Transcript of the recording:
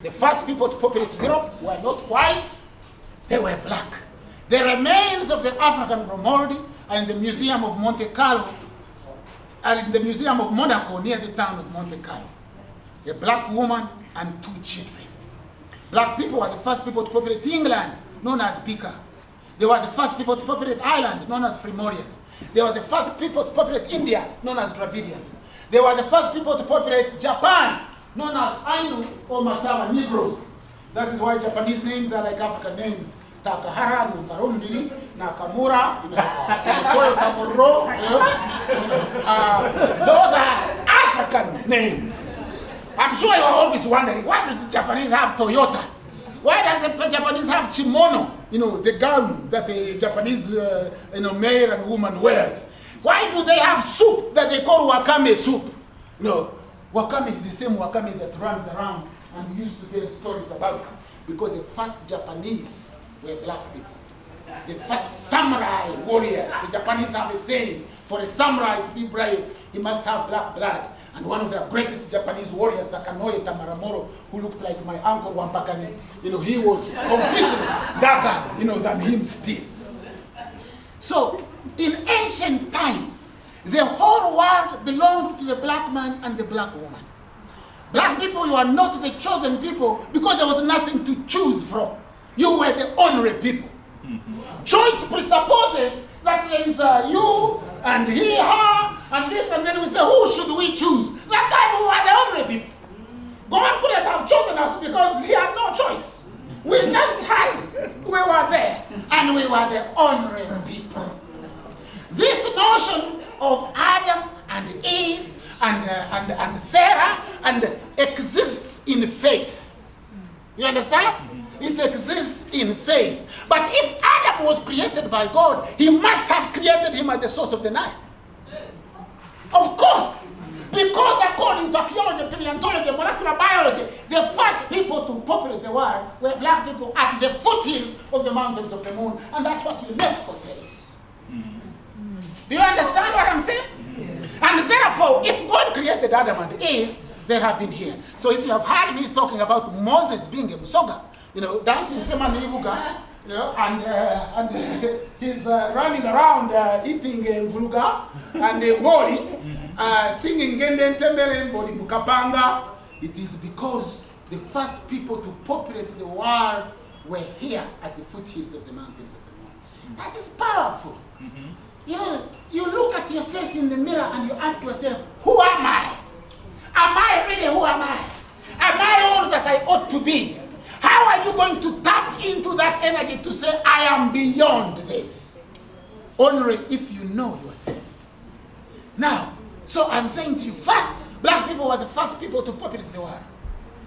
The first people to populate Europe were not white, they were black. The remains of the African Gromoldi are in the Museum of Monte Carlo, and in the Museum of Monaco near the town of Monte Carlo. A black woman and 2 children. Black people were the first people to populate England, known as Beaker. They were the first people to populate Ireland, known as Frimorians. They were the first people to populate India, known as Dravidians. They were the first people to populate Japan, known as Ainu or Masawa Negroes. That is why Japanese names are like African names. Takahara, Nukarumbiri, Nakamura, Toyota Moro. Those are African names. I'm sure you are always wondering, why do the Japanese have Toyota? Why does the Japanese have kimono? The gown that the Japanese male and woman wears. Why do they have soup that they call wakame soup? Wakame is the same wakame that runs around and we used to tell stories about. Because the first Japanese were black people. The first samurai warriors. The Japanese have a saying, for a samurai to be brave, he must have black blood. And one of the greatest Japanese warriors, Sakanoe Tamaramoro, who looked like my uncle Wampakani, he was completely darker, than him still. So, in ancient times, the whole world belonged to the black man and the black woman. Black people, you are not the chosen people because there was nothing to choose from. You were the honorary people. Choice presupposes that there is you and he, her, and this, and then we say, who should we choose? That time we were the honorary people. God couldn't have chosen us because he had no choice. We were there, and we were the honorary people. This notion of Adam and Eve and Sarah exists in faith. You understand? It exists in faith. But if Adam was created by God, he must have created him at the source of the Nile. Of course. Because according to archaeology, paleontology, molecular biology, the first people to populate the world were black people at the foothills of the mountains of the moon. And that's what UNESCO says. Do you understand what I'm saying? And therefore, if God created Adam and Eve, they have been here. So if you have heard me talking about Moses being a Musoga, dancing Temani Ibuga, and he's running around eating Mvuluga and Ngori, singing Genden Tembele Mbori Mukapanga, it is because the first people to populate the world were here at the foothills of the mountains of the moon. That is powerful. You look at yourself in the mirror and you ask yourself, who am I? Am I really who am I? Am I all that I ought to be? How are you going to tap into that energy to say, I am beyond this? Only if you know yourself. Now, so I'm saying to you, first, black people were the first people to populate the world.